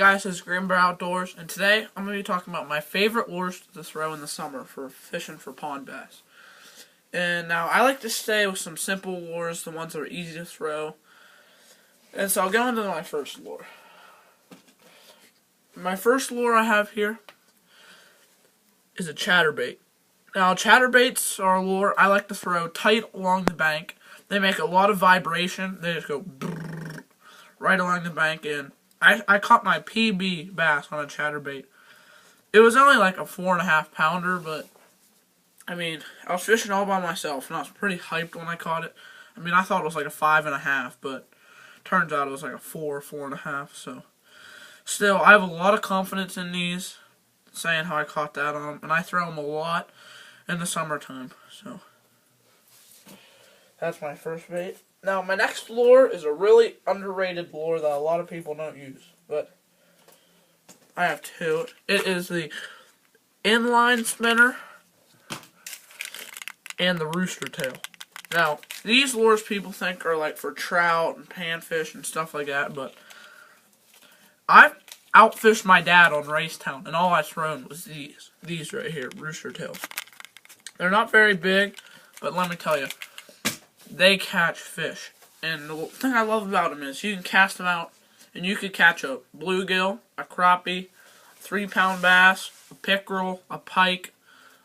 Guys, this is Green Bear Outdoors, and today I'm going to be talking about my favorite lures to throw in the summer for fishing for pond bass. And now I like to stay with some simple lures, the ones that are easy to throw. And so I'll go into my first lure. My first lure I have here is a chatterbait. Now chatterbaits are a lure I like to throw tight along the bank. They make a lot of vibration. They just go right along the bank, and I caught my PB bass on a chatterbait. It was only like a 4.5 pounder, but I mean, I was fishing all by myself, and I was pretty hyped when I caught it. I mean, I thought it was like a 5.5, but turns out it was like a 4.5. So, still, I have a lot of confidence in these, saying how I caught that on them, and I throw them a lot in the summertime. So, that's my first bait. Now, my next lure is a really underrated lure that a lot of people don't use, but I have two. It is the inline spinner and the rooster tail. Now, these lures people think are like for trout and panfish and stuff like that, but I've outfished my dad on Racetown, and all I've thrown was these right here, rooster tails. They're not very big, but let me tell you, they catch fish. And the thing I love about them is you can cast them out and you could catch a bluegill, a crappie, 3-pound bass, a pickerel, a pike,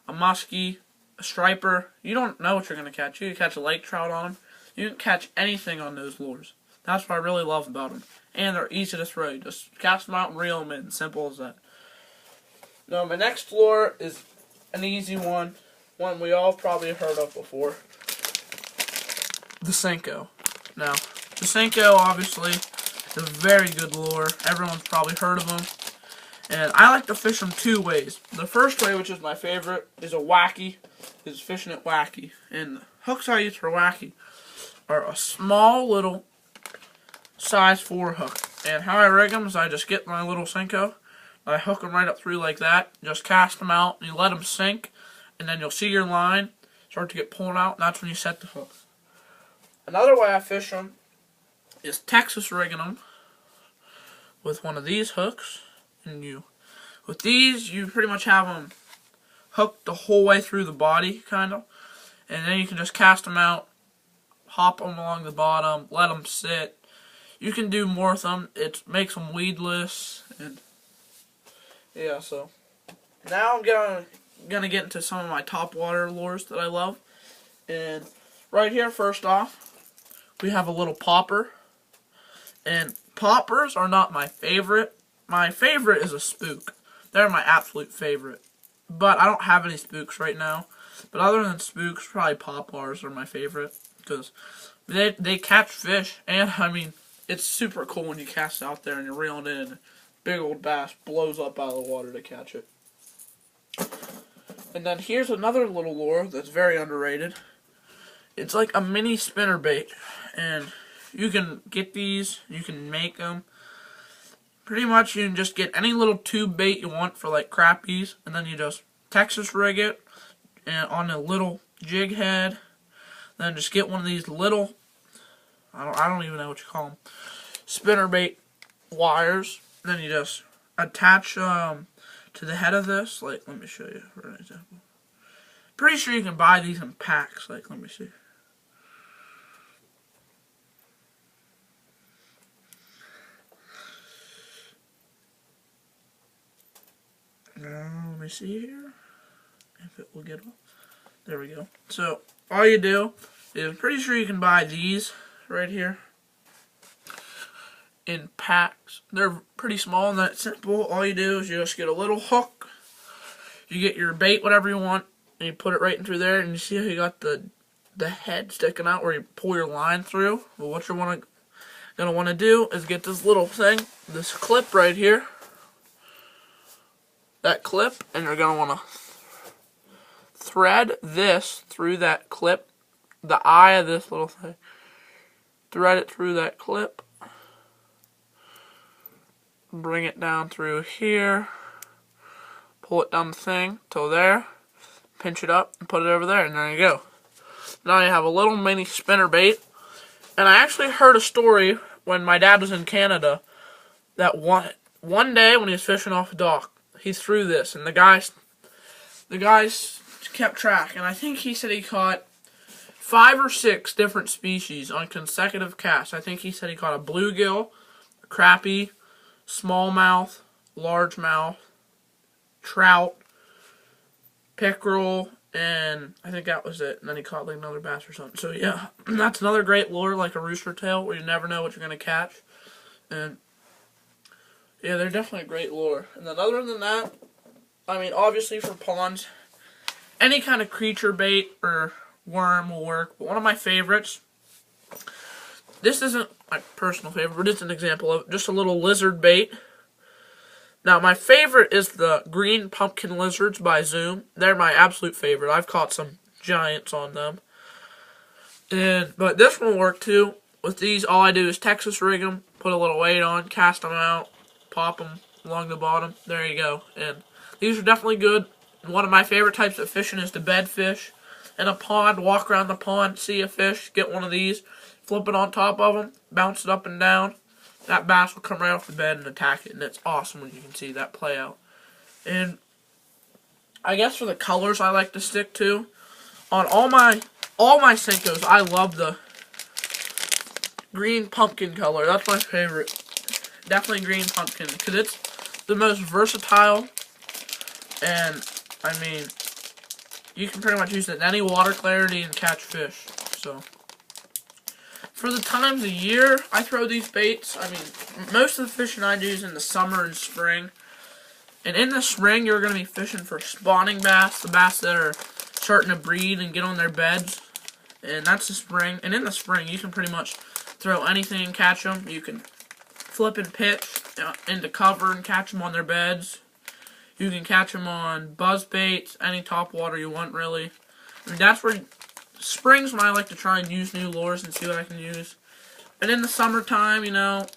a muskie, a striper. You don't know what you're going to catch. You can catch a lake trout on them. You can catch anything on those lures. That's what I really love about them. And they're easy to throw. You just cast them out and reel them in. Simple as that. Now, my next lure is an easy one we all probably heard of before. The Senko. Now, the Senko, obviously, is a very good lure. Everyone's probably heard of them. And I like to fish them two ways. The first way, which is my favorite, is a wacky. Is fishing it wacky. And the hooks I use for wacky are a small little size 4 hook. And how I rig them is I just get my little Senko, I hook them right up through like that, just cast them out, and you let them sink, and then you'll see your line start to get pulled out, and that's when you set the hook. Another way I fish them is Texas rigging them with one of these hooks, and with these you pretty much have them hooked the whole way through the body, kind of, and then you can just cast them out, hop them along the bottom, let them sit. You can do more with them. It makes them weedless, and yeah. So now I'm gonna get into some of my top water lures that I love, and right here, first off, we have a little popper, and poppers are not my favorite. My favorite is a spook. They're my absolute favorite, but I don't have any spooks right now. But other than spooks, probably poppers are my favorite, because they catch fish, and I mean, it's super cool when you cast out there and you're reeling in, and big old bass blows up out of the water to catch it. And then here's another little lure that's very underrated. It's like a mini spinnerbait, and you can get these, you can make them. Pretty much you can just get any little tube bait you want for like crappies, and then you just Texas rig it and on a little jig head. Then just get one of these little, I don't even know what you call them, spinnerbait wires. Then you just attach to the head of this. Like, let me show you for an example. Pretty sure you can buy these in packs. Like, let me see. Now, let me see here if it will get off. There we go. So, all you do is, pretty sure you can buy these right here in packs. They're pretty small and that simple. All you do is you just get a little hook. You get your bait, whatever you want, and you put it right in through there, and you see how you got the head sticking out where you pull your line through. Well, what you're gonna want to do is get this little thing, this clip right here. That clip, and you're going to want to thread this through that clip, the eye of this little thing, thread it through that clip, bring it down through here, pull it down the thing till there, pinch it up and put it over there, and there you go. Now you have a little mini spinnerbait, and I actually heard a story when my dad was in Canada that one day when he was fishing off a dock, he threw this, and the guys kept track, and I think he said he caught 5 or 6 different species on consecutive casts. I think he said he caught a bluegill, a crappie, smallmouth, largemouth, trout, pickerel, and I think that was it. And then he caught like another bass or something. So yeah, that's another great lure, like a rooster tail, where you never know what you're going to catch. And yeah, they're definitely a great lure. And then other than that, I mean, obviously for ponds, any kind of creature bait or worm will work. But one of my favorites, this isn't my personal favorite, but it's an example of just a little lizard bait. Now, my favorite is the green pumpkin lizards by Zoom. They're my absolute favorite. I've caught some giants on them. But this one will work too. With these, all I do is Texas rig them, put a little weight on, cast them out, pop them along the bottom. There you go. And these are definitely good. One of my favorite types of fishing is to bed fish in a pond. Walk around the pond, see a fish, get one of these, flip it on top of them, bounce it up and down. That bass will come right off the bed and attack it, and it's awesome when you can see that play out. And I guess for the colors I like to stick to, on all my Senkos, I love the green pumpkin color. That's my favorite. Definitely green pumpkin, because it's the most versatile, and I mean, you can pretty much use it in any water clarity and catch fish. So for the times of year I throw these baits, I mean, most of the fishing I do is in the summer and spring. And in the spring, you're going to be fishing for spawning bass, the bass that are starting to breed and get on their beds. And that's the spring. And in the spring, you can pretty much throw anything and catch them. You can flip and pitch into cover and catch them on their beds. You can catch them on buzz baits, any top water you want, really. I mean, that's where spring's when I like to try and use new lures and see what I can use. And in the summertime, you know,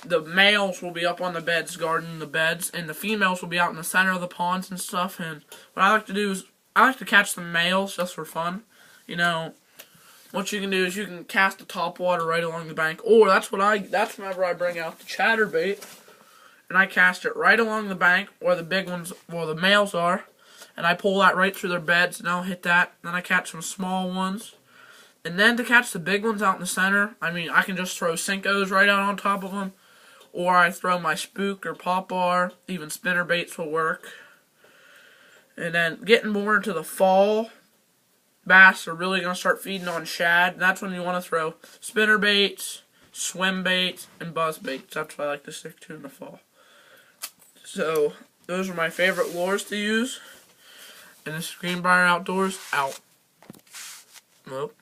the males will be up on the beds, guarding the beds, and the females will be out in the center of the ponds and stuff. And what I like to do is, I like to catch the males just for fun. You know, what you can do is you can cast the top water right along the bank, or that's whenever I bring out the chatterbait, and I cast it right along the bank where the big ones, where the males are, and I pull that right through their beds, and I'll hit that. Then I catch some small ones. And then to catch the big ones out in the center, I mean, I can just throw Senkos right out on top of them, or I throw my spook or pop bar. Even spinner baits will work. And then getting more into the fall, bass are really going to start feeding on shad. And that's when you want to throw spinner baits, swim baits, and buzz baits. That's what I like to stick to in the fall. So those are my favorite lures to use. And this is Greenbrier Outdoors out. Nope.